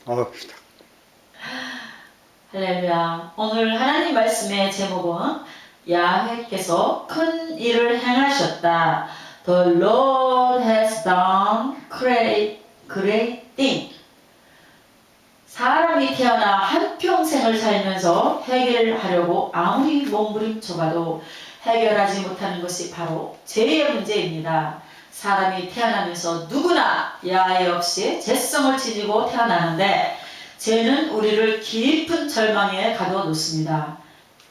나갑시다. 할렐루야. 오늘 하나님 말씀의 제목은 야훼께서 큰 일을 행하셨다. The Lord has done great thing. 사람이 태어나 한평생을 살면서 해결하려고 아무리 몸부림쳐봐도 해결하지 못하는 것이 바로 죄의 문제입니다. 사람이 태어나면서 누구나 야훼 없이 죄성을 지니고 태어나는데 죄는 우리를 깊은 절망에 가둬놓습니다.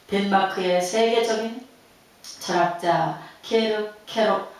덴마크의 세계적인 철학자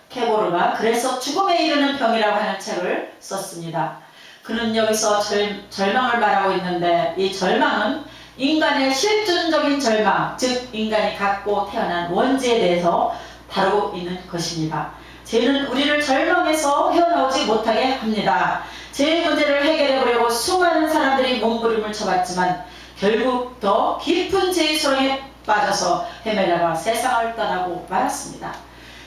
케고르가 그래서 죽음에 이르는 병이라고 하는 책을 썼습니다. 그는 여기서 절망을 말하고 있는데 이 절망은 인간의 실존적인 절망, 즉 인간이 갖고 태어난 원죄에 대해서 다루고 있는 것입니다. 죄는 우리를 절망에서 헤어나오지 못하게 합니다. 죄의 문제를 해결해보려고 수많은 사람들이 몸부림을 쳐봤지만 결국 더 깊은 죄의 소용에 빠져서 헤매다가 세상을 떠나고 말았습니다.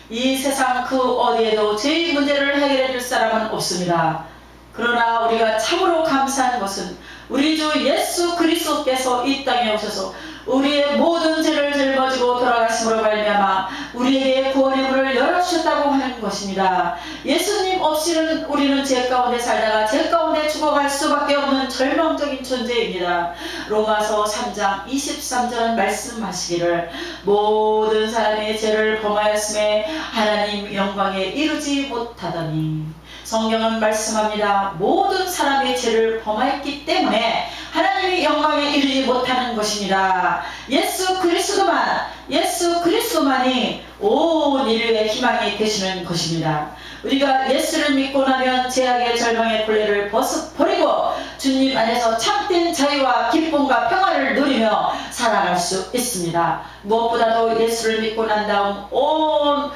이 세상 그 어디에도 죄의 문제를 해결해 줄 사람은 없습니다. 그러나 우리가 참으로 감사한 것은 우리 주 예수 그리스도께서 이 땅에 오셔서 우리의 모든 죄를 짊어지고 돌아가심으로 말미암아 우리에게 구원의 문을 열어주셨다고 하는 것입니다. 예수님 없이는 우리는 죄 가운데 살다가 죄 가운데 죽어갈 수밖에 없는 절망적인 존재입니다. 로마서 3장 23절은 말씀하시기를 모든 사람의 죄를 범하였음에 하나님 영광에 이르지 못하더니 성경은 말씀합니다. 모든 사람의 죄를 범하였기 때문에 하나님의 영광에 이르지 못하는 것입니다. 예수 그리스도만이 온 인류의 희망이 되시는 것입니다. 우리가 예수를 믿고 나면 죄악의 절망의 굴레를 버리고 주님 안에서 참된 자유와 기쁨과 평화를 누리며 살아갈 수 있습니다. 무엇보다도 예수를 믿고 난 다음 온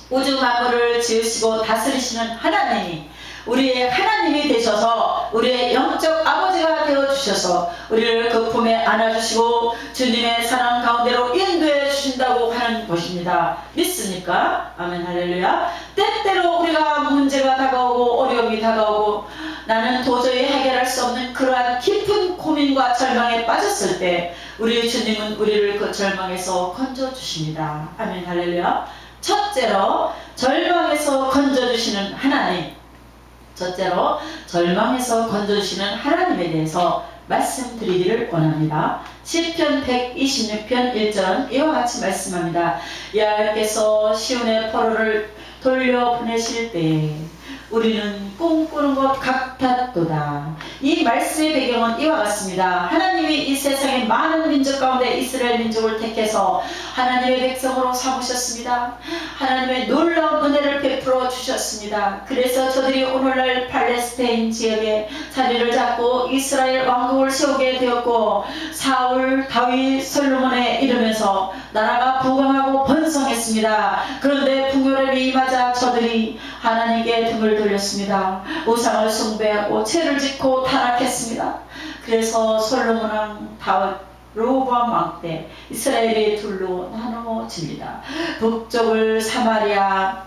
우주 만물을 지으시고 다스리시는 하나님이 우리의 하나님이 되셔서 우리의 영적 아버지가 되어주셔서 우리를 그 품에 안아주시고 주님의 사랑 가운데로 인도해 주신다고 하는 것입니다. 믿습니까? 아멘 할렐루야. 때때로 우리가 문제가 다가오고 어려움이 다가오고 나는 도저히 해결할 수 없는 그러한 깊은 고민과 절망에 빠졌을 때 우리 주님은 우리를 그 절망에서 건져주십니다. 아멘 할렐루야. 첫째로 절망에서 건져주시는 하나님, 첫째로 절망에서 건져주시는 하나님에 대해서 말씀드리기를 원합니다. 시편 126편 1절은 이와 같이 말씀합니다. 여호와께서 시온의 포로를 돌려보내실 때 우리는 꿈꾸는 것 같았도다. 이 말씀의 배경은 이와 같습니다. 하나님이 이 세상의 많은 민족 가운데 이스라엘 민족을 택해서 하나님의 백성으로 삼으셨습니다. 하나님의 놀라운 은혜를 베풀어 주셨습니다. 그래서 저들이 오늘날 팔레스타인 지역에 자리를 잡고 이스라엘 왕국을 세우게 되었고 사울, 다윗, 솔로몬에 이르면서 나라가 부강하고 번성했습니다. 그런데 풍요롭이 임하자 저들이 하나님께 등을 돌렸습니다. 우상을 숭배하고 죄를 짓고 타락했습니다. 그래서 솔로몬 왕, 다윗, 로보암 왕 때 이스라엘이 둘로 나누어집니다. 북쪽을 사마리아가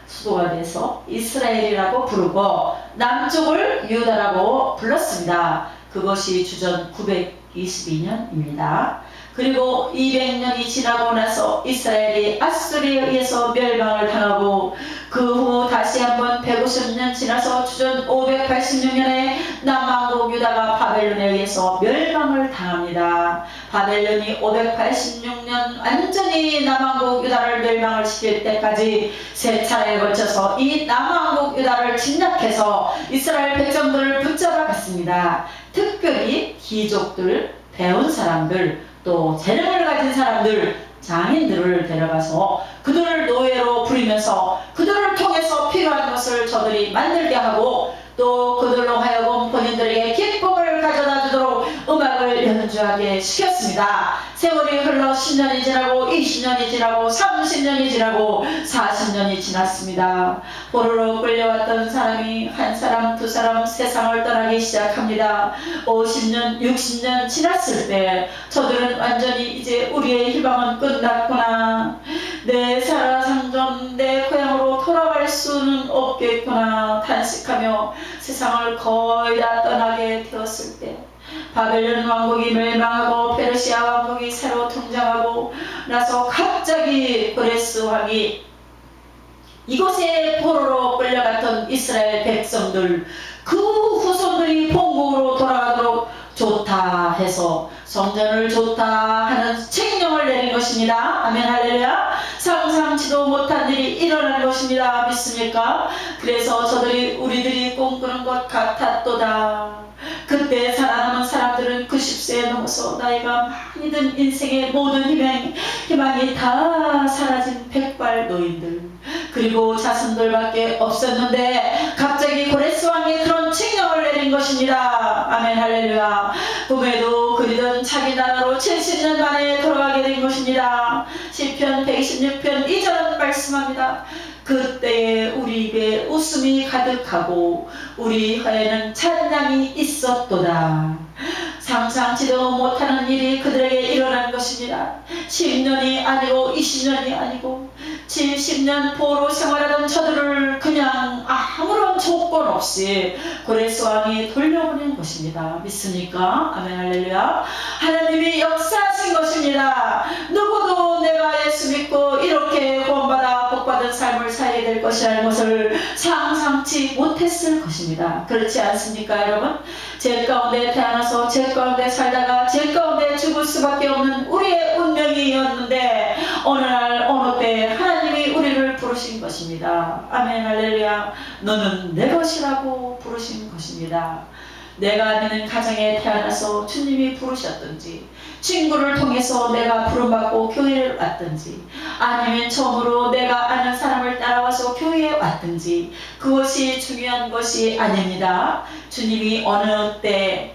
수도가 돼서 이스라엘이라고 부르고 남쪽을 유다라고 불렀습니다. 그것이 주전 922년입니다. 그리고 200년이 지나고 나서 이스라엘이 아수르에 의해서 멸망을 당하고 그 후 다시 한번 150년 지나서 주전 586년에 남왕국 유다가 바벨론에 의해서 멸망을 당합니다. 바벨론이 586년 완전히 남왕국 유다를 멸망을 시킬 때까지 세 차례에 걸쳐서 이 남왕국 유다를 침략해서 이스라엘 백성들을 붙잡아 갔습니다. 특별히 귀족들, 배운 사람들, 또 재능을 가진 사람들, 장인들을 데려가서 그들을 노예로 부리면서 그들을 통해서 필요한 것을 저들이 만들게 하고 또 그들로 하여금 본인들에게 기쁨을 가져다 주도록 음악을 연주하게 시켰습니다. 세월이 흘러 10년이 지나고 20년이 지나고 30년이 지나고 40년이 지났습니다. 포로로 끌려왔던 사람이 한 사람, 두 사람 세상을 떠나기 시작합니다. 50년, 60년 지났을 때 저들은 완전히 이제 우리의 희망은 끝났구나. 내 살아 상전 내 고향으로 돌아갈 갈 수는 없겠구나 탄식하며 세상을 거의 다 떠나게 되었을 때, 바벨론 왕국이 멸망하고 페르시아 왕국이 새로 등장하고 나서 갑자기 고레스 왕이 이곳에 포로로 끌려갔던 이스라엘 백성들, 그 후손들이 본국으로 돌아가도록 좋다 해서 성전을 좋다 하는 책령을 내린 것입니다. 아멘 할렐루야. 상상치도 못한 일이 일어난 것입니다. 믿습니까? 그래서 우리들이 꿈꾸는 것 같았도다. 그때 살아남은 사람들은 90세에 넘어서 나이가 많이 든 인생의 모든 희망이 다 사라진 백발 노인들, 그리고 자손들밖에 없었는데 갑자기 고레스 왕이 그런 칙령을 내린 것입니다. 아멘 할렐루야. 꿈에도 그리던 자기 나라로 70년 만에 돌아가게 된 것입니다. 시편 126편 2절은 말씀합니다. 그때에 우리 입에 웃음이 가득하고 우리 혀에는 찬양이 있었도다. 상상치도 못하는 일이 그들에게 일어난 것입니다. 10년이 아니고 20년이 아니고 70년 포로 생활하던 저들을 그냥 아무런 조건 없이 고레스 왕이 돌려보낸 것입니다. 믿습니까? 아멘 할렐루야. 하나님이 역사하신 것입니다. 누구도 내가 예수 믿고 이렇게 구원받아 복받은 삶을 살게 될 것이라는 것을 상상치 못했을 것입니다. 그렇지 않습니까 여러분? 제 가운데 태어나서 제 가운데 살다가 제 가운데 죽을 수밖에 없는 우리의 운명이었는데 어느 날 어느 때 하나님이 우리를 부르신 것입니다. 아멘 할렐루야. 너는 내 것이라고 부르신 것입니다. 내가 아는 가정에 태어나서 주님이 부르셨든지, 친구를 통해서 내가 부름받고 교회를 왔든지, 아니면 처음으로 내가 아는 사람을 따라와서 교회에 왔든지, 그것이 중요한 것이 아닙니다. 주님이 어느 때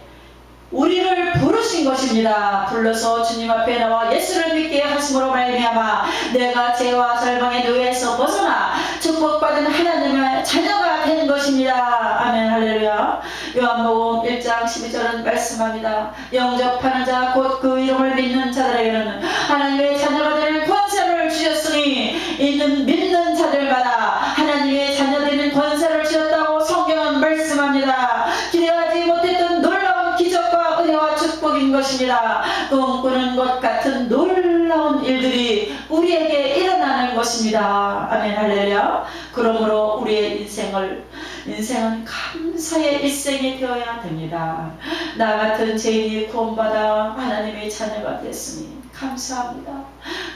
우리를 부르신 것입니다. 불러서 주님 앞에 나와 예수를 믿게 하심으로 말미암아 내가 죄와 절망의 노예에서 벗어나 축복받은 하나님의 자녀가 된 것입니다. 아멘 할렐루야. 요한복음 1장 12절은 말씀합니다. 영접하는 자 곧 그 이름을 믿는 자들에게는 하나님의 자녀가 되는 권세를 주셨으니 이는 믿는 자들마다 하나님의 자녀되는 권세를 주셨다고 성경은 말씀합니다. 기대하지 못했던 놀라운 기적과 은혜와 축복인 것입니다. 꿈꾸는 것 같은 놀라운 일들이 우리에게 일어나는 것입니다. 아멘 할렐루야. 그러므로 우리의 인생은 감사의 일생이 되어야 됩니다. 나 같은 죄인이 구원받아 하나님의 자녀가 됐으니 감사합니다.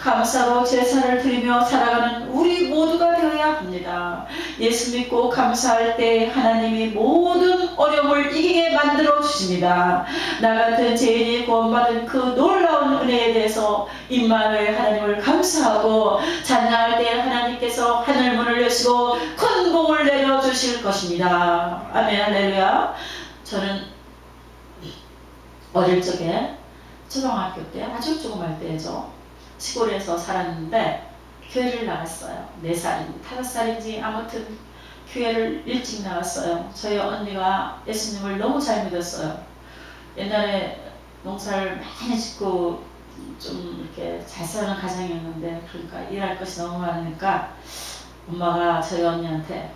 감사로 제사를 드리며 살아가는 우리 모두가 되어야 합니다. 예수 믿고 감사할 때 하나님이 모든 어려움을 이기게 만들어 주십니다. 나 같은 죄인이 구원받은 그 놀라운 은혜에 대해서 임마누엘 하나님을 감사하고 찬양할 때 하나님께서 하늘문을 여시고 큰 복을 내려주실 것입니다. 아멘 할렐루야. 저는 어릴 적에 초등학교 때 아주 조그만 때죠. 시골에서 살았는데 교회를 나갔어요. 4살인지 5살인지 아무튼 교회를 일찍 나갔어요. 저희 언니가 예수님을 너무 잘 믿었어요. 옛날에 농사를 많이 짓고 좀 이렇게 잘 사는 가정이었는데, 그러니까 일할 것이 너무 많으니까 엄마가 저희 언니한테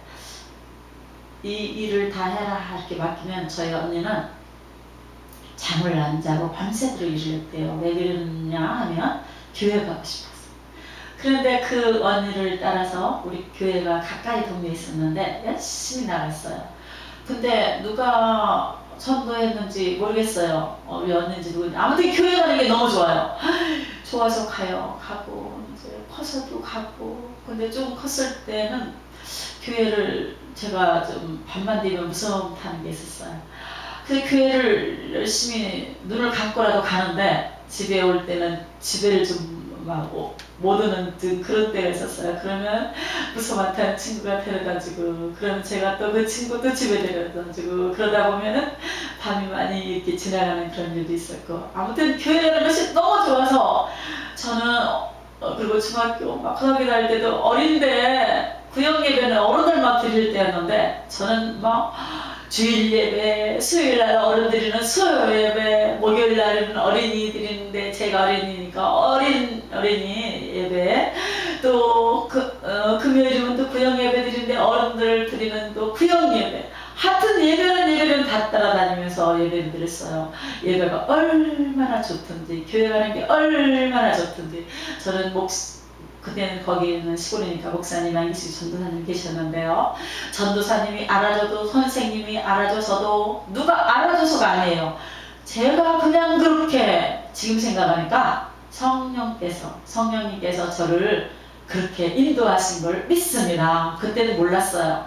이 일을 다 해라 이렇게 맡기면 저희 언니는 잠을 안 자고 밤새도록 일을 했대요. 왜 그러냐 하면 교회 가고 싶어서. 그런데 그 언니를 따라서 우리 교회가 가까이 동네에 있었는데 열심히 나갔어요. 근데 누가 선도했는지 모르겠어요. 우리 언니인지 누구인지. 아무튼 교회 가는 게 너무 좋아요. 좋아서 가고 이제 커서도 가고. 근데 좀 컸을 때는 교회를 제가 좀 밤만 되면 무서움 타는 게 있었어요. 그 교회를 열심히 눈을 감고라도 가는데 집에 올 때는 집에를 좀 막 못 오는 그런 때가 있었어요. 그러면 무서움 타는 친구가 데려다주고, 그러면 제가 또 그 친구도 집에 데려다주고, 그러다 보면은 밤이 많이 이렇게 지나가는 그런 일도 있었고, 아무튼 교회라는 것이 너무 좋아서 저는 그리고 중학교 막 고등학교 다닐 때도 어린데 구역 예배는 어른들만 드릴 때였는데, 저는 막 주일 예배, 수요일 날 어른 드리는 수요 예배, 목요일 날은 어린이 드리는데 제가 어린이니까 어린이 예배, 또 금요일이면 또 구역 예배 드리는데 다 따라다니면서 예배를 드렸어요. 예배가 얼마나 좋던지, 교회 가는 게 얼마나 좋던지. 저는 그때는 거기는 시골이니까 목사님, 안기식 전도사님 계셨는데요. 전도사님이 알아줘도, 선생님이 알아줘서도, 누가 알아줘서가 아니에요. 제가 그냥 그렇게, 지금 생각하니까 성령님께서 저를 그렇게 인도하신 걸 믿습니다. 그때는 몰랐어요.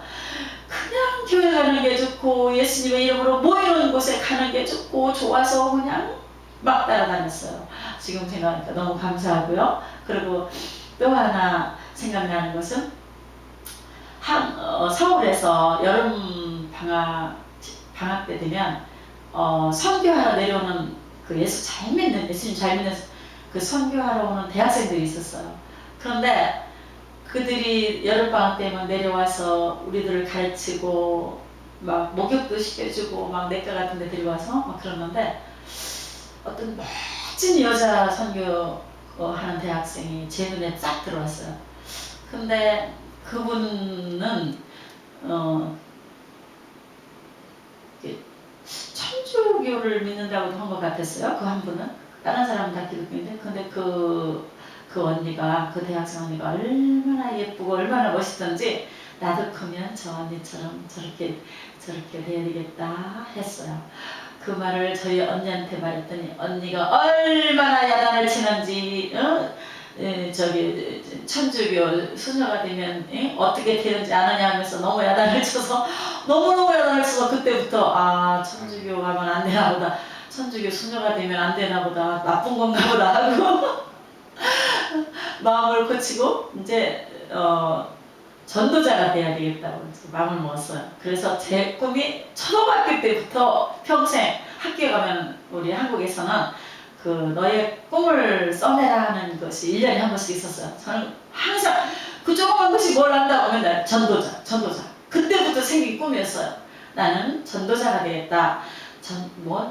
그냥 교회 가는 게 좋고 예수님의 이름으로 모이는 곳에 가는 게 좋고 좋아서 그냥 막 따라다녔어요. 지금 생각하니까 너무 감사하고요. 그리고 또 하나 생각나는 것은 서울에서 여름 방학 때 되면 선교하러 내려오는 그 예수님 잘 믿는 그 선교하러 오는 대학생들이 있었어요. 그런데 그들이 여름방학 때면 내려와서 우리들을 가르치고 막 목욕도 시켜주고 막 내과 같은 데 데려와서 막 그러는데 어떤 멋진 여자 선교하는 대학생이 제 눈에 딱 들어왔어요. 근데 그분은 천주교를 믿는다고 한 것 같았어요. 그 한 분은. 다른 사람은 다 기독교인데, 근데 그 언니가, 그 대학생 언니가 얼마나 예쁘고 얼마나 멋있던지 나도 크면 저 언니처럼 저렇게 돼야 되겠다 했어요. 그 말을 저희 언니한테 말했더니 언니가 얼마나 야단을 치는지, 천주교 수녀가 되면 어떻게 되는지 아느냐 하면서 너무 야단을 쳐서 너무너무 야단을 쳐서 그때부터 천주교 가면 안 되나 보다, 천주교 수녀가 되면 안 되나 보다, 나쁜 건가 보다 하고 마음을 고치고 이제 전도자가 돼야 되겠다고 마음을 먹었어요. 그래서 제 꿈이 초등학교 때부터 평생 학교에 가면 우리 한국에서는 그 너의 꿈을 써내라 하는 것이 1년에 한 번씩 있었어요. 저는 항상 그 조그만 것이 뭘 한다고 맨날 전도자. 그때부터 생긴 꿈이었어요. 나는 전도자가 되겠다.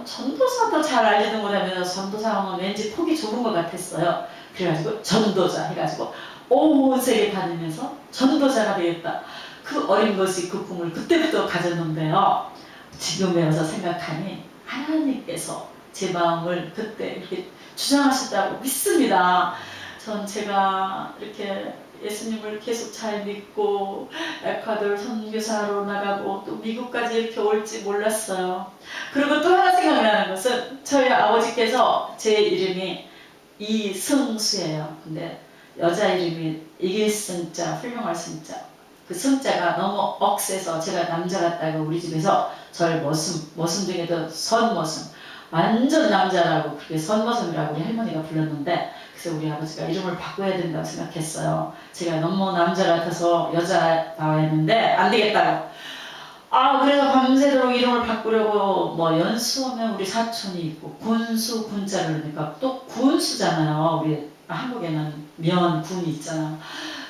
전도사도 잘 알지도 못하면서 전도사하면 왠지 폭이 좁은 것 같았어요. 그래가지고 전도자 해가지고 온 세계 다니면서 전도자가 되겠다. 그 어린 것이 그 꿈을 그때부터 가졌는데요. 지금에 와서 생각하니 하나님께서 제 마음을 그때 이렇게 주장하셨다고 믿습니다. 제가 이렇게 예수님을 계속 잘 믿고 에콰도르 선교사로 나가고 또 미국까지 이렇게 올지 몰랐어요. 그리고 또 하나 생각나는 것은 저희 아버지께서 제 이름이 이승수예요. 근데 여자 이름이 이길 승자, 훌륭할 승자. 그 승자가 너무 억세서 제가 남자 같다고 우리 집에서 저를 머슴 중에도 선머슴, 완전 남자라고 그렇게 선머슴이라고 우리 할머니가 불렀는데, 그래서 우리 아버지가 이름을 바꿔야 된다고 생각했어요. 제가 너무 남자 같아서 여자다고 했는데 안 되겠다고. 그래서 밤새도록 이름을 바꾸려고 연수하면 우리 사촌이 있고 군수 군자를 넣으니까 또 군수잖아요. 우리 한국에는 군이 있잖아.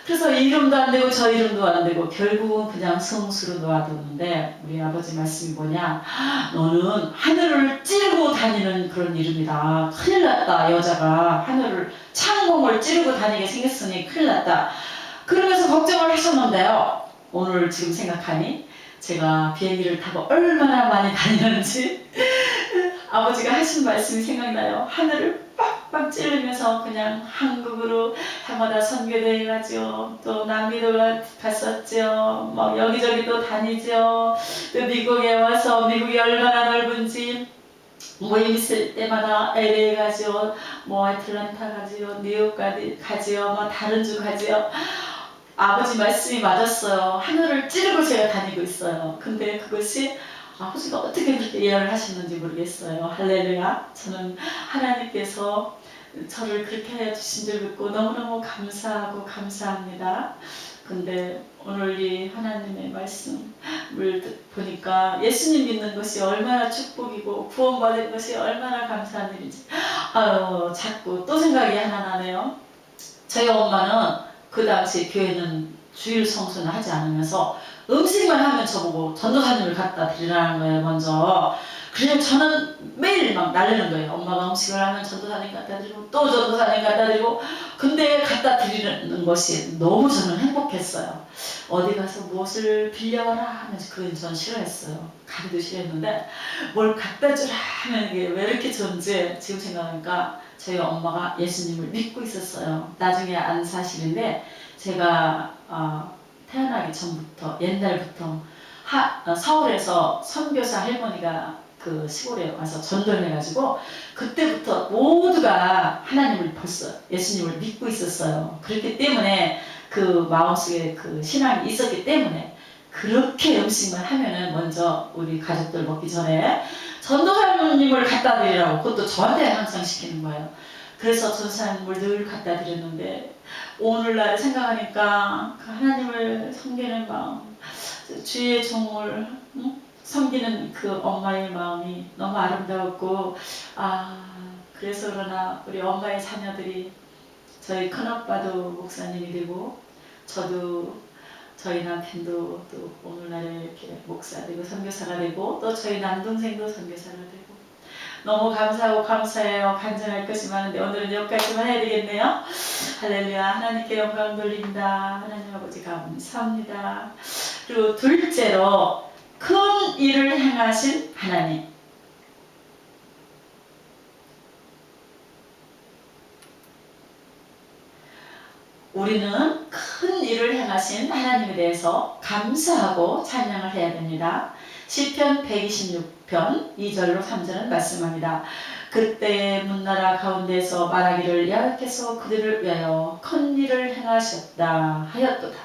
그래서 이름도 안 되고 저 이름도 안 되고 결국은 그냥 성수로 놓아뒀는데, 우리 아버지 말씀이 뭐냐, 너는 하늘을 찌르고 다니는 그런 이름이다. 큰일 났다. 여자가 하늘을 창공을 찌르고 다니게 생겼으니 큰일 났다. 그러면서 걱정을 하셨는데요. 오늘 지금 생각하니 제가 비행기를 타고 얼마나 많이 다니는지 아버지가 하신 말씀이 생각나요. 하늘을 빡빡 찌르면서 그냥 한국으로 해마다 선교대회 가죠. 또 남미도 갔었죠. 여기저기 또 다니죠. 또 미국에 와서 미국이 얼마나 넓은지 모임 있을 때마다 LA 가죠. 애틀란타 가죠. 뉴욕 가죠. 다른 주 가죠. 아버지 말씀이 맞았어요. 하늘을 찌르고 제가 다니고 있어요. 근데 그것이 아버지가 어떻게 그렇게 예언을 하셨는지 모르겠어요. 할렐루야. 저는 하나님께서 저를 그렇게 해주신 줄 믿고 너무너무 감사하고 감사합니다. 근데 오늘 이 하나님의 말씀을 보니까 예수님 믿는 것이 얼마나 축복이고 구원받은 것이 얼마나 감사한 일인지 자꾸 또 생각이 하나 나네요. 저희 엄마는 그 당시 교회는 주일 성수는 하지 않으면서 음식만 하면 저보고 전도사님을 갖다 드리라는 거예요, 먼저. 그래서 저는 매일 막 날리는 거예요. 엄마가 음식을 하면 전도사님 갖다 드리고 또 전도사님 갖다 드리고. 근데 갖다 드리는 것이 너무 저는 행복했어요. 어디 가서 무엇을 빌려와라 하면서 그건 전 싫어했어요. 가기도 싫어했는데 뭘 갖다 주라 하면 이게 왜 이렇게 좋은지 지금 생각하니까 저희 엄마가 예수님을 믿고 있었어요. 나중에 안 사실인데 제가 태어나기 전부터 옛날부터 서울에서 선교사 할머니가 그 시골에 와서 전도를 해가지고 그때부터 모두가 하나님을 벌써 예수님을 믿고 있었어요. 그렇기 때문에 그 마음속에 그 신앙이 있었기 때문에 그렇게 음식만 하면은 먼저 우리 가족들 먹기 전에 전도사님을 갖다 드리라고 그것도 저한테 항상 시키는 거예요. 그래서 전도사님을 늘 갖다 드렸는데 오늘날 생각하니까 그 하나님을 섬기는 마음, 주의 종을 섬기는 그 엄마의 마음이 너무 아름다웠고 그래서 그러나 우리 엄마의 자녀들이 저희 큰아빠도 목사님이 되고 저도 저희 남편도 또 오늘날에 이렇게 목사 되고 선교사가 되고 또 저희 남동생도 선교사가 되고 너무 감사하고 감사해요. 간증할 것이 많은데 오늘은 여기까지만 해야 되겠네요. 할렐루야. 하나님께 영광 돌립니다. 하나님 아버지 감사합니다. 그리고 둘째로 큰 일을 행하신 하나님. 우리는 큰 일을 행하신 하나님에 대해서 감사하고 찬양을 해야 됩니다. 시편 126편 2절로 3절은 말씀합니다. 그때 문나라 가운데서 말하기를 여호와께서 그들을 위하여 큰 일을 행하셨다 하였도다.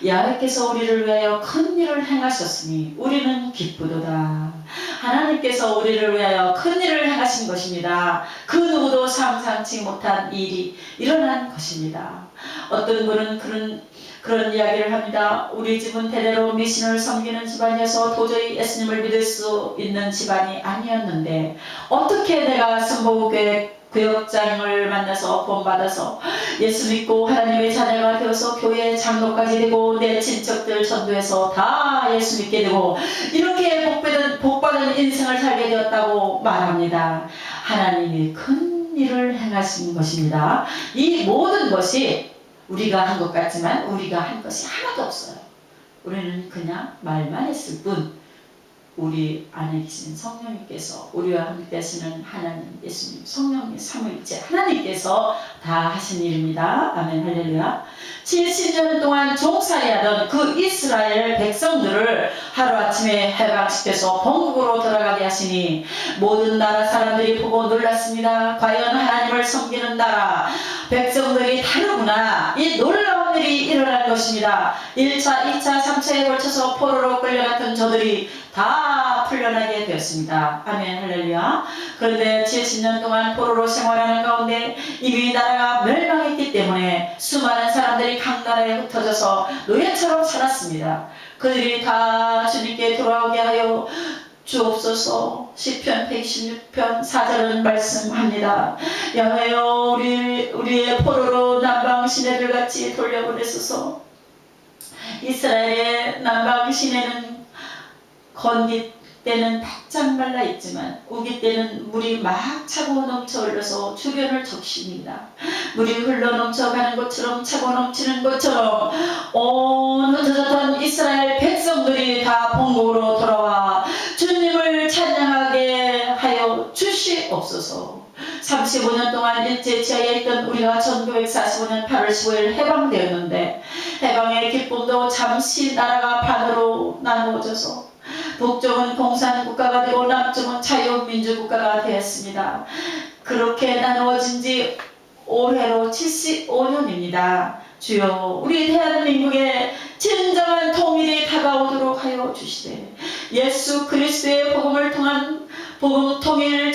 여호와께서 우리를 위하여 큰 일을 행하셨으니 우리는 기쁘도다. 하나님께서 우리를 위하여 큰 일을 행하신 것입니다. 그 누구도 상상치 못한 일이 일어난 것입니다. 어떤 분은 그런 이야기를 합니다. 우리 집은 대대로 미신을 섬기는 집안이어서 도저히 예수님을 믿을 수 있는 집안이 아니었는데 어떻게 내가 선보교역장을 만나서 구원받아서 예수 믿고 하나님의 자녀가 되어서 교회 장로까지 되고 내 친척들 전도해서 다 예수 믿게 되고 이렇게 복받은 인생을 살게 되었다고 말합니다. 하나님이 큰 일을 행하신 것입니다. 이 모든 것이 우리가 한 것 같지만 우리가 한 것이 하나도 없어요. 우리는 그냥 말만 했을 뿐 우리 안에 계신 성령님께서 우리와 함께 하시는 하나님 예수님 성령님 삼위일체 하나님께서 다 하신 일입니다. 아멘 할렐루야. 70년 동안 종살이하던 그 이스라엘 백성들을 하루아침에 해방시켜서 본국으로 돌아가게 하시니 모든 나라 사람들이 보고 놀랐습니다. 과연 하나님을 섬기는 나라 백성들이 다르구나. 이 놀라운 일이 일어난 것입니다. 1차, 2차, 3차에 걸쳐서 포로로 끌려갔던 저들이 다 풀려나게 되었습니다. 아멘 할렐루야. 그런데 70년 동안 포로로 생활하는 가운데 이미 나라가 멸망했기 때문에 수많은 사람들이 각 나라에 흩어져서 노예처럼 살았습니다. 그들이 다 주님께 돌아오게 하여 주옵소서. 시편 126편 4절은 말씀합니다. 여호와여 우리의 포로로 남방 시내들 같이 돌려보내소서. 이스라엘의 남방 시내는 건기 때는 바짝 말라 있지만 우기 때는 물이 막 차고 넘쳐 흘러서 주변을 적십니다. 물이 흘러 넘쳐가는 것처럼 차고 넘치는 것처럼 온 흩어졌던 이스라엘 백성들이 다 본국으로 돌아와 주님을 찬양하게 하여 주시옵소서. 35년 동안 일제치하에 있던 우리가 1945년 8월 15일 해방되었는데 해방의 기쁨도 잠시 나라가 반으로 나누어져서 북쪽은 공산국가가 되고 남쪽은 자유민주국가가 되었습니다. 그렇게 나누어진 지 올해로 75년입니다. 주여 우리 대한민국에 진정한 통일이 다가오도록 하여 주시되 예수 그리스도의 복음을 통한 복음 통일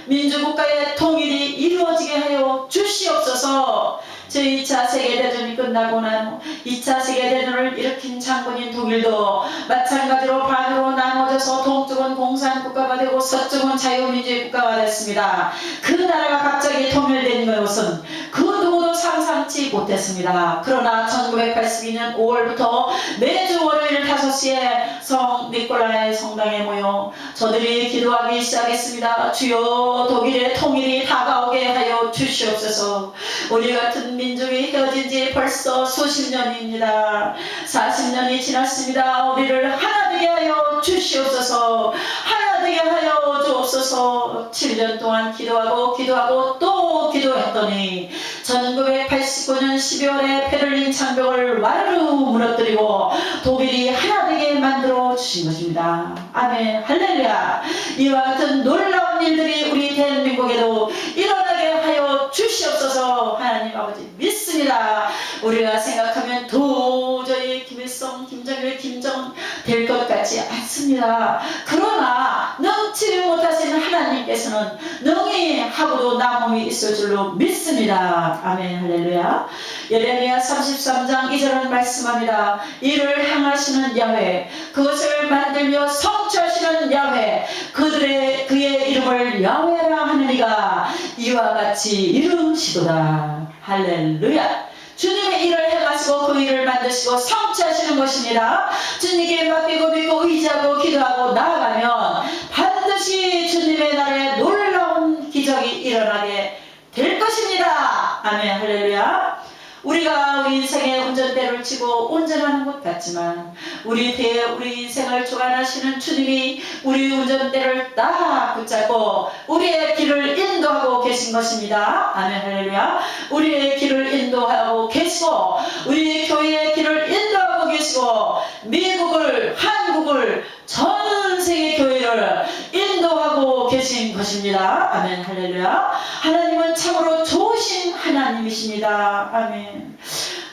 민주국가의 통일이 이루어지게 하여 주시옵소서. 제2차 세계대전이 끝나고 난 후 2차 세계대전을 일으킨 장군인 독일도 마찬가지로 반으로 나눠 나눠져서 동쪽은 공산국가가 되고 서쪽은 자유민주주의 국가가 됐습니다. 그 나라가 갑자기 통일된 것은 그 누구도 상상치 못했습니다. 그러나 1982년 5월부터 매주 월요일 5시에 성 니콜라이 성당에 모여 저들이 기도하기 시작했습니다. 주여, 독일의 통일이 다가오게 하여 주시옵소서. 우리 같은 민족이 헤어진 지 벌써 수십 년입니다. 40년이 지났습니다. 우리를 하나 되게 하여 주시옵소서. 하나 되게 하여 주옵소서. 7년 동안 기도하고 또 기도했더니 1989년 12월에 베를린 장벽을 와르르 무너뜨리고 독일이 하나 되게 만들어 주신 것입니다. 아멘, 할렐루야. 이와 같은 놀라운 일들이 우리 대한민국에도 일어나게 하여 주시옵소서. 하나님 아버지 믿습니다. 우리가 생각하면 도저히 김일성, 김정일, 김정은 될 것 같지 않습니다. 그러나 능치 못하시는 하나님께서는 능히 하고도 남음이 있을 줄로 믿습니다. 아멘, 할렐루야. 예레미야 33장 2절은 말씀합니다. 이를 행하시는 야훼, 그것을 만들며 성취하시는 야훼, 그의 이름을 야훼라 하느니가 이와 같이 이루시도다. 할렐루야. 주님의 일을 행하시고 그 일을 만드시고 성취하시는 것입니다. 주님께 맡기고 믿고 의지하고 기도하고 나아가면 반드시 주님의 나라에 놀라운 기적이 일어나게 될 것입니다. 아멘, 할렐루야. 우리가 우리 인생의 운전대를 치고 운전하는 것 같지만 우리 인생을 주관하시는 주님이 우리 운전대를 딱 붙잡고 우리의 길을 인도하고 계신 것입니다. 아멘, 할렐루야. 우리의 길을 인도하고 계시고 우리 교회의 길을 인도하고 계시고 미국을, 한국을, 전 세계 교회를 인도하고 계신 것입니다. 아멘, 할렐루야. 하나님은 참으로 좋으신 하나님이십니다. 아멘.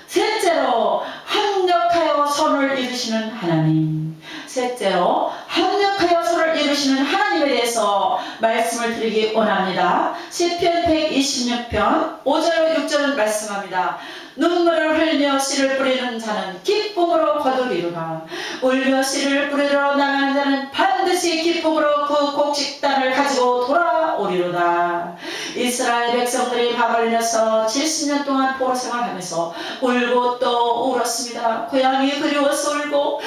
셋째로, 합력하여 선을 이루시는 하나님. 셋째로, 합력하여 선을 이루시는 하나님에 대해서 말씀을 드리기 원합니다. 시편 126편 5절 6절은 말씀합니다. 눈물을 흘려 씨를 뿌리는 자는 기쁨으로 거두리로다. 울며 씨를 뿌리러 나가는 자는 반드시 기쁨으로 그 곡식단을 가지고 돌아오리로다. 이스라엘 백성들이 밥을 잃어서 70년 동안 포로 생활하면서 울고 또 울었습니다. 고향이 그리워서 울고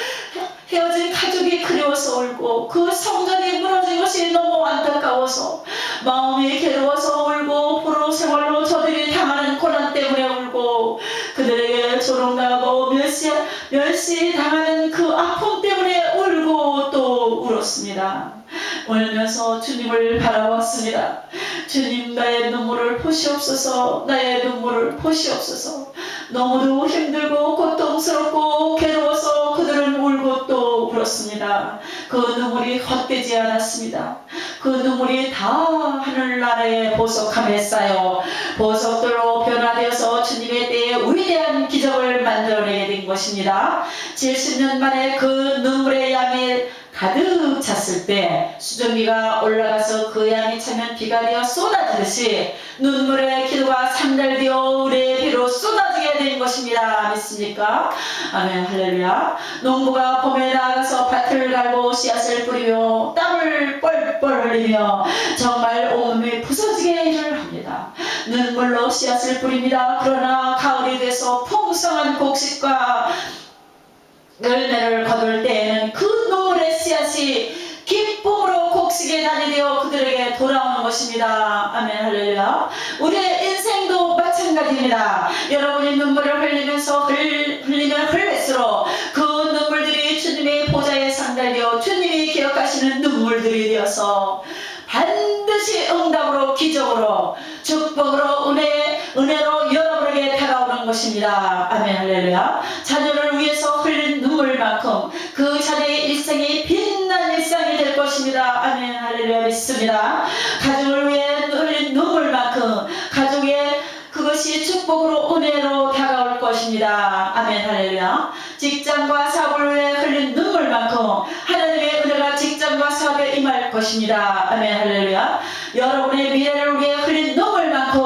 헤어진 가족이 그리워서 울고 그 성전이 무너진 것이 너무 안타까워서 마음이 괴로워서 울고 포로 생활로 저들이 당하는 고난 때문에 울고 그들에게 조롱당하고 멸시당하는 그 아픔 때문에 울고 또 울었습니다. 울면서 주님을 바라봤습니다. 주님, 나의 눈물을 보시옵소서. 나의 눈물을 보시옵소서. 너무도 힘들고 고통스럽고 괴로워서 그들은 울고 또 울었습니다. 그 눈물이 헛되지 않았습니다. 그 눈물이 다 하늘나라의 보석함에 쌓여 보석들로 변화되어서 주님의 때에 위대한 기적을 만들어내게 된 것입니다. 70년 만에 그 눈물의 양이 가득 찼을 때 수증기가 올라가서 그 양이 차면 비가 되어 쏟아지듯이 눈물의 기도가 산달되어 우리의 비로 쏟아지게 된 것입니다. 믿습니까? 아멘, 할렐루야. 농부가 봄에 나가서 밭을 갈고 씨앗을 뿌리며 땀을 뻘뻘 흘리며 정말 온몸이 부서지게 일을 합니다. 눈물로 씨앗을 뿌립니다. 그러나 가을이 돼서 풍성한 곡식과 열매를 거둘 때에는 그 눈물의 씨앗이 기쁨으로 곡식에 단이 되어 그들에게 돌아오는 것입니다. 아멘, 할렐루야. 우리의 인생도 마찬가지입니다. 여러분이 눈물을 흘리면서 흘리면 흘릴수록 그 눈물들이 주님의 보좌에 상달되어 주님이 기억하시는 눈물들이 되어서 반드시 응답으로, 기적으로, 축복으로, 은혜로 여러분에게 다가오는 것입니다. 아멘, 할렐루야. 자녀를 위해서 흘린 눈물만큼 그 자녀의 일생이 빛난 일상이 될 것입니다. 아멘, 할렐루야. 믿습니다. 가족을 위해 흘린 눈물만큼 가족의 그것이 축복으로, 은혜로 다가올 것입니다. 아멘, 할렐루야. 직장과 사업을 위해 흘린 눈물만큼 하나님의 은혜가 직장과 사업에 임할 것입니다. 아멘, 할렐루야. 여러분의 미래를 위해 흘린 눈물만큼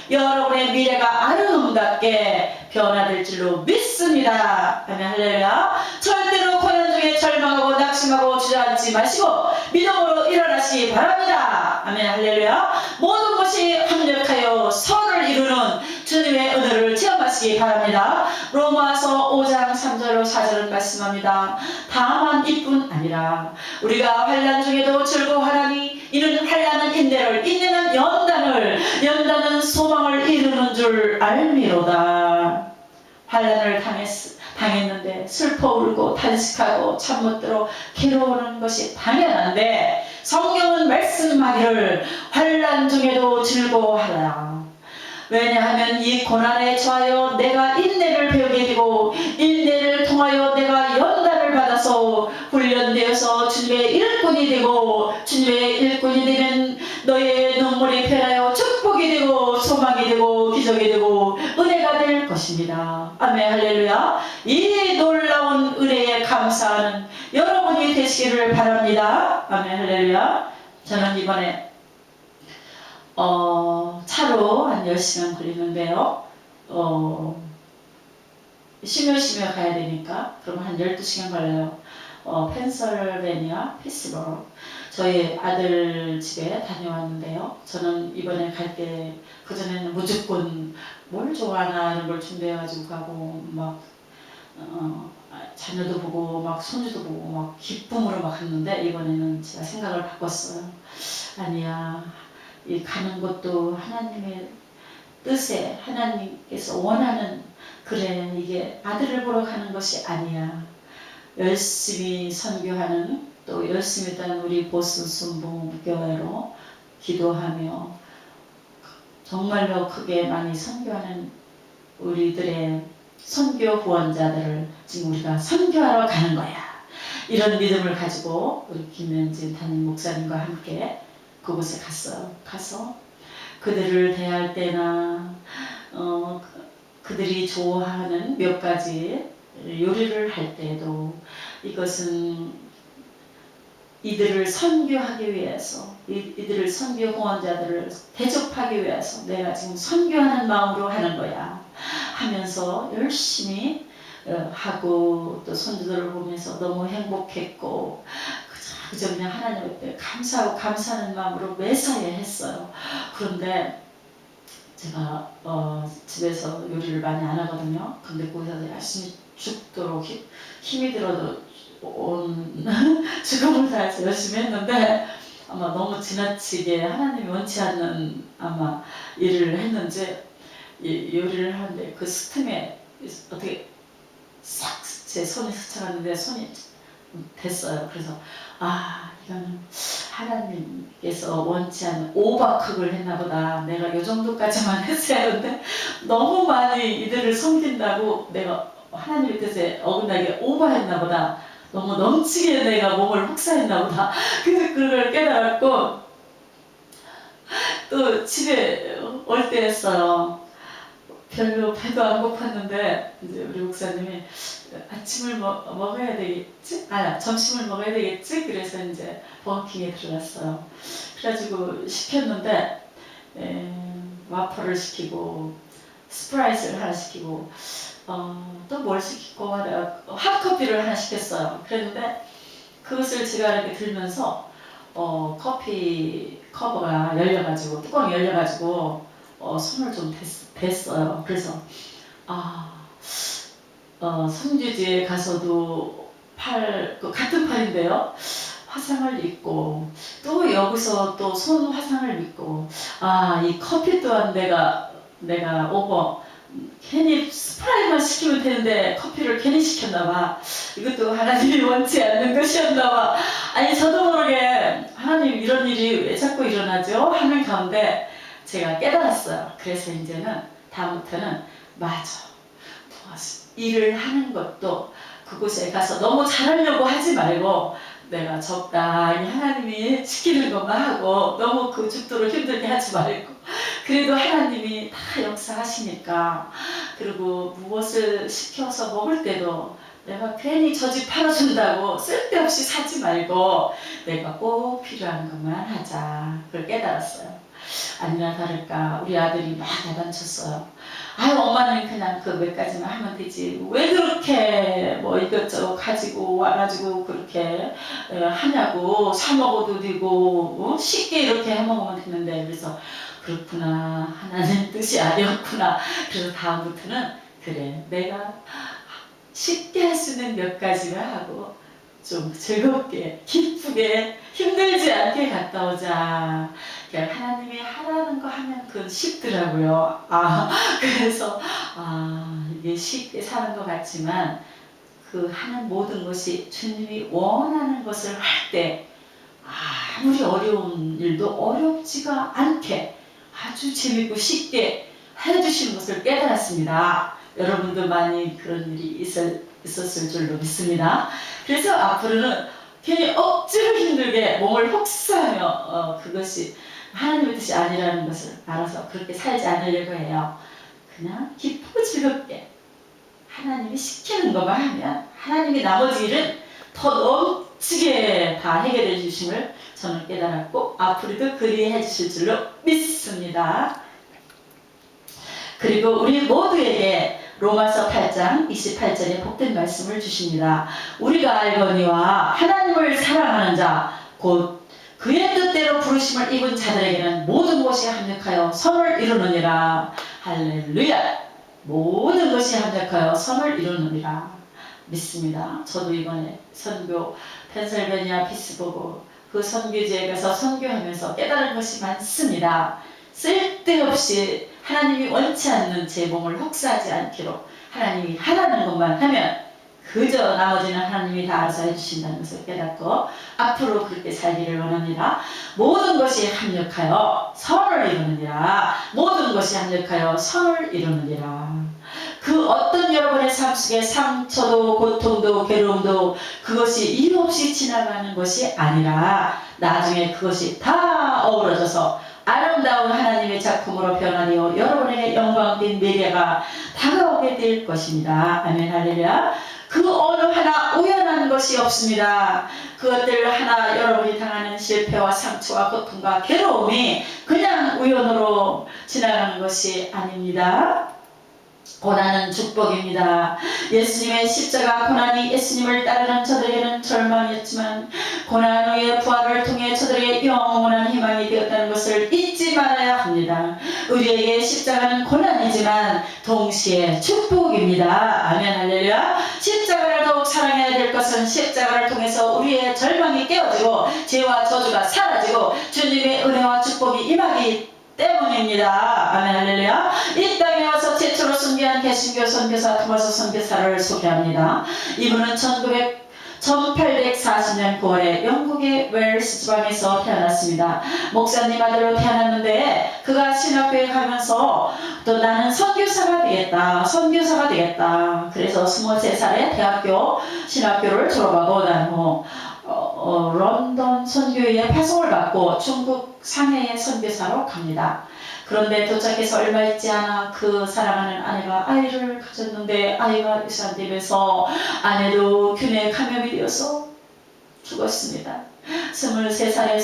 여러분의 미래가 아름답게 변화될 줄로 믿습니다. 아멘, 할렐루야. 절대로 고난 중에 절망하고 낙심하고 주저앉지 마시고 믿음으로 일어나시기 바랍니다. 아멘. 할렐루야. 모든 것이 합력하여 선을 이루는 주님의 은혜를 체험하시기 바랍니다. 로마서 5장 3절 4절은 말씀합니다. 다만 이뿐 아니라 우리가 환난 중에도 즐거워하나니 이는 환난은 인내를, 인내는 연단은 소망을 이루는 줄 알미로다. 환난을 당했는데 슬퍼 울고 탄식하고 잠 못 들어 괴로워하는 것이 당연한데 성경은 말씀하기를 환난 중에도 즐거워하라. 왜냐하면 이 고난에 처하여 내가 인내를 배우게 되고 인내를 통하여 내가 연단을 받아서 훈련되어서 주님의 일꾼이 되고 주님의 일꾼이 되면 너의 눈물이 변하여 축복이 되고 소망이 되고 기적이 되고 은혜가 될 것입니다. 아멘. 할렐루야. 이 놀라운 은혜에 감사하는 여러분이 되시기를 바랍니다. 아멘. 할렐루야. 저는 이번에 차로 한 10시간 걸리는데요. 쉬며 가야 되니까 그럼 한 12시간 걸려요. 펜실베니아 피츠버그 저희 아들 집에 다녀왔는데요. 저는 이번에 갈 때 그전에는 무조건 뭘 좋아하나 이런 걸 준비해가지고 가고 막 자녀도 보고 막 손주도 보고 막 기쁨으로 막 갔는데 이번에는 제가 생각을 바꿨어요. 아니야. 이 가는 것도 하나님의 뜻에 하나님께서 원하는 그래 이게 아들을 보러 가는 것이 아니야. 열심히 선교하는 또 열심히 있던 우리 보스 순복음교회로 기도하며 정말로 크게 많이 선교하는 우리들의 선교 후원자들을 지금 우리가 선교하러 가는 거야. 이런 믿음을 가지고 우리 김현진 담임 목사님과 함께 그곳에 갔어요. 가서 그들을 대할 때나 그들이 좋아하는 몇 가지 요리를 할 때도 이것은 이들을 선교하기 위해서 이들을 선교 후원자들을 대접하기 위해서 내가 지금 선교하는 마음으로 하는 거야 하면서 열심히 하고 또 손주들을 보면서 너무 행복했고 그저 그냥 하나님께 감사하고 감사하는 마음으로 매사에 했어요. 그런데 제가 집에서 요리를 많이 안 하거든요. 근데 거기서 열심히 죽도록 힘이 들어도 온 죽음을 다해서 열심히 했는데 아마 너무 지나치게 하나님이 원치 않는 아마 일을 했는지 요리를 하는데 그 스팀에 어떻게 싹 제 손이 스쳐갔는데 손이 됐어요. 그래서 이거는 하나님께서 원치 않는 오버쿡을 했나 보다. 내가 이 정도까지만 했어야 하는데 너무 많이 이들을 섬긴다고 내가 하나님의 뜻에 어긋나게 오버했나 보다. 너무 넘치게 내가 몸을 혹사했나 보다. 그래서 그걸 깨달았고 또 집에 올 때 했어요. 별로 배도 안 고팠는데 이제 우리 목사님이 아침을 먹어야 되겠지? 점심을 먹어야 되겠지? 그래서 이제 버거킹에 들어갔어요. 그래가지고 시켰는데 와퍼를 시키고 스프라이트를 하나 시키고 또 뭘 시키고 핫커피를 하나 시켰어요. 그랬는데 그것을 제가 이렇게 들면서 커피 커버가 열려가지고 뚜껑이 열려가지고 손을 좀 댔어요. 그래서 성주지에 가서도 같은 팔인데요. 화상을 입고 또 여기서 또 손 화상을 입고 이 커피 또한 내가 괜히 스프라이만 시키면 되는데 커피를 괜히 시켰나봐. 이것도 하나님이 원치 않는 것이었나봐. 아니 저도 모르게 하나님 이런 일이 왜 자꾸 일어나죠? 하는 가운데 제가 깨달았어요. 그래서 이제는 다음부터는 일을 하는 것도 그곳에 가서 너무 잘하려고 하지 말고 내가 적당히 하나님이 시키는 것만 하고 너무 그 죽도록 힘들게 하지 말고 그래도 하나님이 다 역사하시니까 그리고 무엇을 시켜서 먹을 때도 내가 괜히 저 집 팔아준다고 쓸데없이 사지 말고 내가 꼭 필요한 것만 하자. 그걸 깨달았어요. 아니나 다를까 우리 아들이 막 야단쳤어요. 아유 엄마는 그냥 그 몇 가지만 하면 되지 왜 그렇게 뭐 이것저것 가지고 와가지고 그렇게 하냐고 사 먹어도 되고 쉽게 이렇게 해 먹으면 되는데 그래서 그렇구나 하나님 뜻이 아니었구나. 그래서 다음부터는 그래 내가 쉽게 할 수 있는 몇 가지만 하고 좀 즐겁게 기쁘게 힘들지 않게 갔다 오자. 하나님이 하라는 거 하면 그건 쉽더라고요. 그래서 이게 쉽게 사는 것 같지만 그 하는 모든 것이 주님이 원하는 것을 할 때 아무리 어려운 일도 어렵지가 않게 아주 재밌고 쉽게 해주시는 것을 깨달았습니다. 여러분도 많이 그런 일이 있었을 줄로 믿습니다. 그래서 앞으로는 괜히 억지로 힘들게 몸을 혹사하며 그것이 하나님의 뜻이 아니라는 것을 알아서 그렇게 살지 않으려고 해요. 그냥 기쁘고 즐겁게 하나님이 시키는 것만 하면 하나님이 나머지 일은 더 넘치게 다 해결해 주심을 저는 깨달았고 앞으로도 그리해 주실 줄로 믿습니다. 그리고 우리 모두에게 로마서 8장 28절에 복된 말씀을 주십니다. 우리가 알거니와 하나님을 사랑하는 자 곧 그의 뜻대로 부르심을 입은 자들에게는 모든 것이 합력하여 선을 이루느니라. 할렐루야. 모든 것이 합력하여 선을 이루느니라 믿습니다. 저도 이번에 선교 펜실베니아 피스버그 그 선교지에 가서 선교하면서 깨달은 것이 많습니다. 쓸데없이 하나님이 원치 않는 제 몸을 혹사하지 않기로 하나님이 하라는 것만 하면 그저 나머지는 하나님이 다 알아서 해주신다는 것을 깨닫고 앞으로 그렇게 살기를 원합니다. 모든 것이 합력하여 선을 이루느니라. 모든 것이 합력하여 선을 이루느니라. 그 어떤 여러분의 삶 속에 상처도 고통도 괴로움도 그것이 이유 없이 지나가는 것이 아니라 나중에 그것이 다 어우러져서 아름다운 하나님의 작품으로 변하여 여러분에게 영광된 미래가 다가오게 될 것입니다. 아멘 할렐루야. 그 어느 하나 우연한 것이 없습니다. 그것들 하나 여러분이 당하는 실패와 상처와 고통과 괴로움이 그냥 우연으로 지나가는 것이 아닙니다. 고난은 축복입니다. 예수님의 십자가 고난이 예수님을 따르는 저들에게는 절망이었지만 고난 후의 부활을 통해 저들에게 영원한 희망이 되었다는 것을 잊지 말아야 합니다. 우리에게 십자가는 고난이지만 동시에 축복입니다. 아멘 할렐루야. 십자가를 더욱 사랑해야 될 것은 십자가를 통해서 우리의 절망이 깨어지고 죄와 저주가 사라지고 주님의 은혜와 축복이 임하기 때문입니다. 아멘 할렐루야. 이 땅에 와서 최초로 순교한 개신교 선교사 토마스 선교사를 소개합니다. 이분은 1840년 9월에 영국의 웨일스 지방에서 태어났습니다. 목사님 아들로 태어났는데 그가 신학교에 가면서 또 나는 선교사가 되겠다. 그래서 23살에 대학교 신학교를 졸업하고 난 후 런던 선교회에 파송을 받고 중국 상해에 선교사로 갑니다. 그런데 도착해서 얼마 있지 않아 그 사랑하는 아내가 아이를 가졌는데 아이가 유산되면서 아내도 균에 감염이 되어서 죽었습니다. 23살의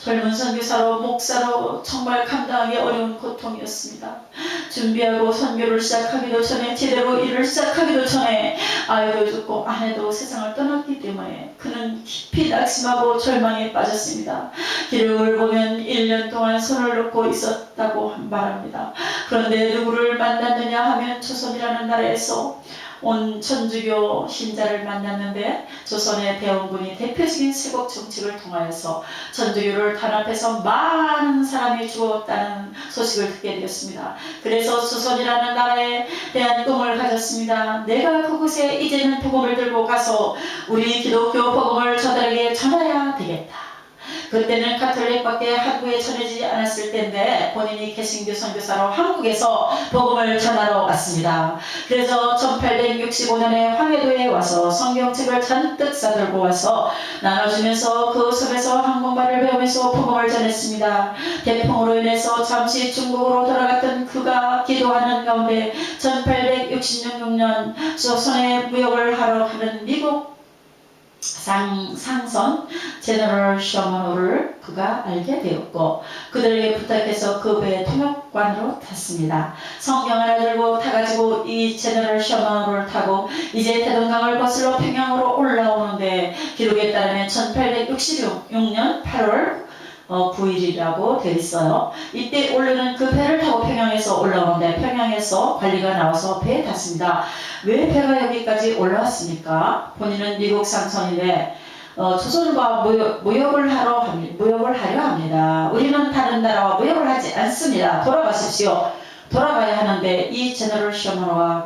젊은 선교사로 목사로 정말 감당하기 어려운 고통이었습니다. 준비하고 선교를 시작하기도 전에 제대로 일을 시작하기도 전에 아이도 죽고 아내도 세상을 떠났기 때문에 그는 깊이 낙심하고 절망에 빠졌습니다. 기록을 보면 1년 동안 손을 놓고 있었다고 말합니다. 그런데 누구를 만났느냐 하면 조선이라는 나라에서 온 천주교 신자를 만났는데 조선의 대원군이 대표적인 세국 정책을 통하여서 천주교를 탄압해서 많은 사람이 죽었다는 소식을 듣게 되었습니다. 그래서 조선이라는 나라에 대한 꿈을 가졌습니다. 내가 그곳에 이제는 복음을 들고 가서 우리 기독교 복음을 저들에게 전해야 되겠다. 그때는 가톨릭밖에 한국에 전해지지 않았을 때인데 본인이 개신교 선교사로 한국에서 복음을 전하러 왔습니다. 그래서 1865년에 황해도에 와서 성경책을 잔뜩 싸들고 와서 나눠주면서 그 속에서 한국말을 배우면서 복음을 전했습니다. 대풍으로 인해서 잠시 중국으로 돌아갔던 그가 기도하는 가운데 1866년 조선에 무역을 하러 가는 미국 상선 제너럴 셔먼호를 그가 알게 되었고 그들에게 부탁해서 그 배의 통역관으로 탔습니다. 성경 하나 들고 타가지고 이 제너럴 셔먼호를 타고 이제 대동강을 거슬러 평양으로 올라오는데 기록에 따르면 1866년 8월 9일이라고 되어 있어요. 이때 원래는 그 배를 타고 평양에서 올라오는데 평양에서 관리가 나와서 배에 탔습니다. 왜 배가 여기까지 올라왔습니까? 본인은 미국 상선인데 조선과 무역을 하려 합니다. 우리는 다른 나라와 무역을 하지 않습니다. 돌아가십시오. 돌아가야 하는데 이 제너럴 셔먼호가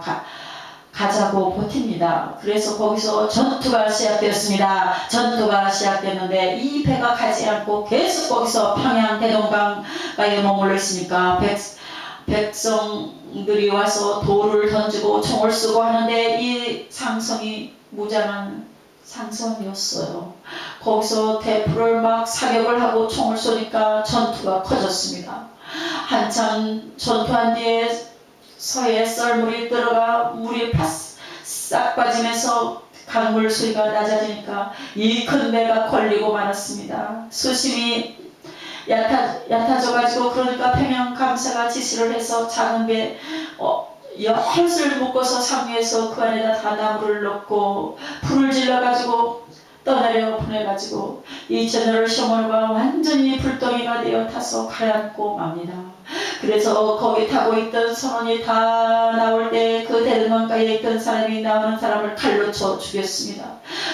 가자고 버팁니다. 그래서 거기서 전투가 시작되었습니다. 전투가 시작됐는데 이 배가 가지 않고 계속 거기서 평양 대동강가에 머물러 있으니까 백성들이 와서 돌을 던지고 총을 쏘고 하는데 이 상성이 무장한 상선이었어요. 거기서 대포를 막 사격을 하고 총을 쏘니까 전투가 커졌습니다. 한참 전투한 뒤에 서해 썰물이 들어가 물이 싹 빠지면서 강물 수위가 낮아지니까 이 큰 배가 걸리고 말았습니다. 수심이 얕아져가지고 그러니까 평양 감사가 지시를 해서 작은 배 혓을 묶어서 상류에서 그 안에다 다 나무를 넣고 불을 질러가지고 떠내려 보내가지고 이 제너럴 셔먼호가 완전히 불덩이가 되어 타서 가라앉고 맙니다. 그래서 거기 타고 있던 선원이 다 나올 때 그 대동강가에 있던 사람이 나오는 사람을 칼로 쳐 죽였습니다.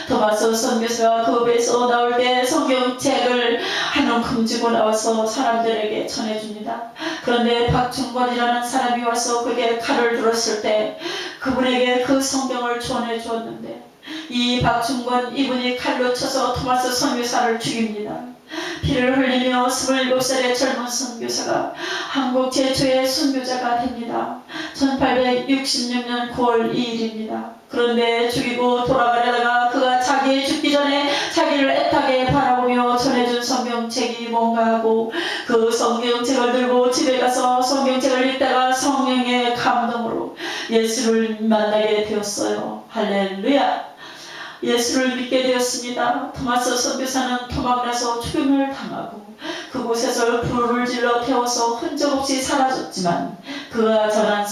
토마스 선교사가 그 배에서 나올 때 성경책을 한 움큼 쥐고 나와서 사람들에게 전해줍니다. 그런데 박충권이라는 사람이 와서 그게 칼을 들었을 때 그분에게 그 성경을 전해주었는데 이 박충권 이분이 칼로 쳐서 토마스 선교사를 죽입니다. 피를 흘리며 27살의 젊은 선교사가 한국 최초의 선교자가 됩니다. 1866년 9월 2일입니다. 그런데 죽이고 돌아가려다가 그가 자기 죽기 전에 자기를 애타게 바라보며 전해준 성경책이 뭔가 하고 그 성경책을 들고 집에 가서 성경책을 읽다가 성령의 감동으로 예수를 만나게 되었어요. 할렐루야! 예수를 믿게 되었습니다. 토마스 선교사는 토막나서 죽임을 당하고 그곳에서 불을 질러 태워서 흔적 없이 사라졌지만 그가 전한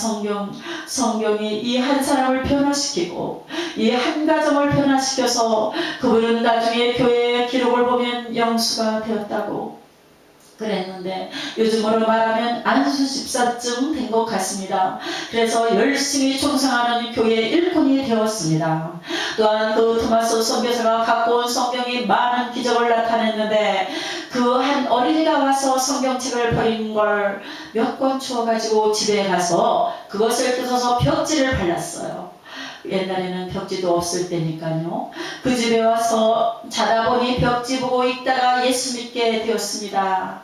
성경이 이 한 사람을 변화시키고 이 한 가정을 변화시켜서 그분은 나중에 교회의 기록을 보면 영수가 되었다고 그랬는데 요즘으로 말하면 안수 집사쯤 된 것 같습니다. 그래서 열심히 충성하는 교회의 일꾼이 되었습니다. 또한 그 토마스 선교사가 갖고 온 성경이 많은 기적을 나타냈는데 그 한 어린이가 와서 성경책을 버린 걸 몇 권 주워가지고 집에 가서 그것을 뜯어서 벽지를 발랐어요. 옛날에는 벽지도 없을 때니까요. 그 집에 와서 자다 보니 벽지 보고 있다가 예수 믿게 되었습니다.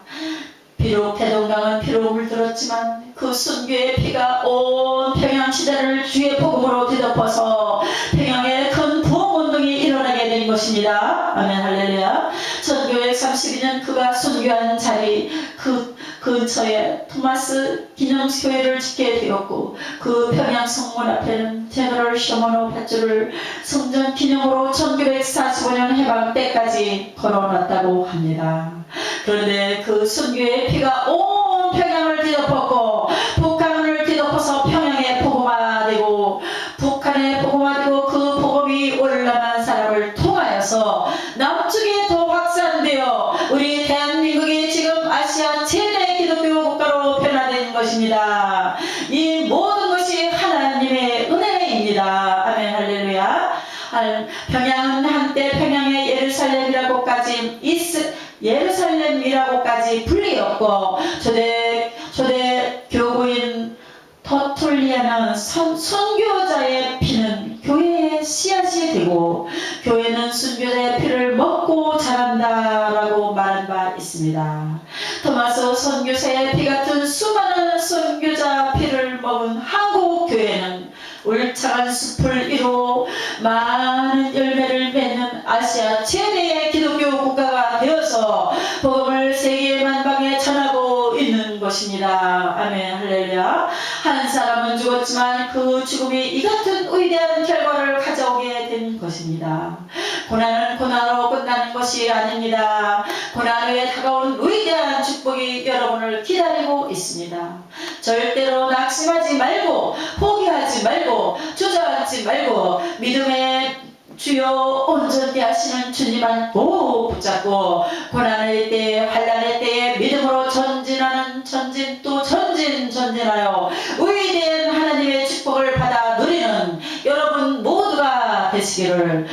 비록 대동강은 피로 물들었지만 그 순교의 피가 온 평양시대를 주의 복음으로 뒤덮어서 평양에 큰 부흥운동이 일어나게 된 것입니다. 아멘 할렐루야. 1932년 그가 순교한 자리 그 근처에 토마스 기념교회를 짓게 되었고 그 평양 성문 앞에는 제너럴 셔먼호 밧줄을 성전 기념으로 1945년 해방 때까지 걸어놨다고 합니다. 그런데 그 순교의 피가 온 평양을 뒤덮었고 북한을 뒤덮어서 평양에 복음화되고 북한에 복음화되고 그 복음이 올라간 사람을 통하여서 남쪽에 더 확산되어 우리 대한민국이 지금 아시아 최대 기독교 국가로 변화된 것입니다. 이 모든 것이 하나님의 은혜입니다. 아멘 할렐루야. 평양은 한때 평양의 예루살렘이라고까지 불리었고 초대 교구인 터툴리아는 순교자의 피는 교회의 씨앗이 되고 교회는 순교자의 피를 먹고 자란다라고 말한 바 있습니다. 토마스 선교사의 피 같은 수많은 선교자 피를 먹은 한국 교회는 울창한 숲을 이루어 많은 열매를 맺는 아시아 최대의 기독교 국가가 되어서 복음을 세계 만방에 전하고 있는 것입니다. 아멘 할렐루야. 한 사람은 죽었지만 그 죽음이 이 같은 위대한 결과를 가져오게 된 것입니다. 고난은 고난으로 끝나는 것이 아닙니다. 고난 후에 다가온 위대한 축복이 여러분을 기다리고 있습니다. 절대로 낙심하지 말고 포기하지 말고 주저앉지 말고 믿음의 주여 온전히 하시는 주님만 꼭 붙잡고 고난의 때에 환난의 때에 믿음으로 전진하는 전진 또 전진하여 위대한 하나님의 축복을 받아 누리는 여러분 모두가 되시기를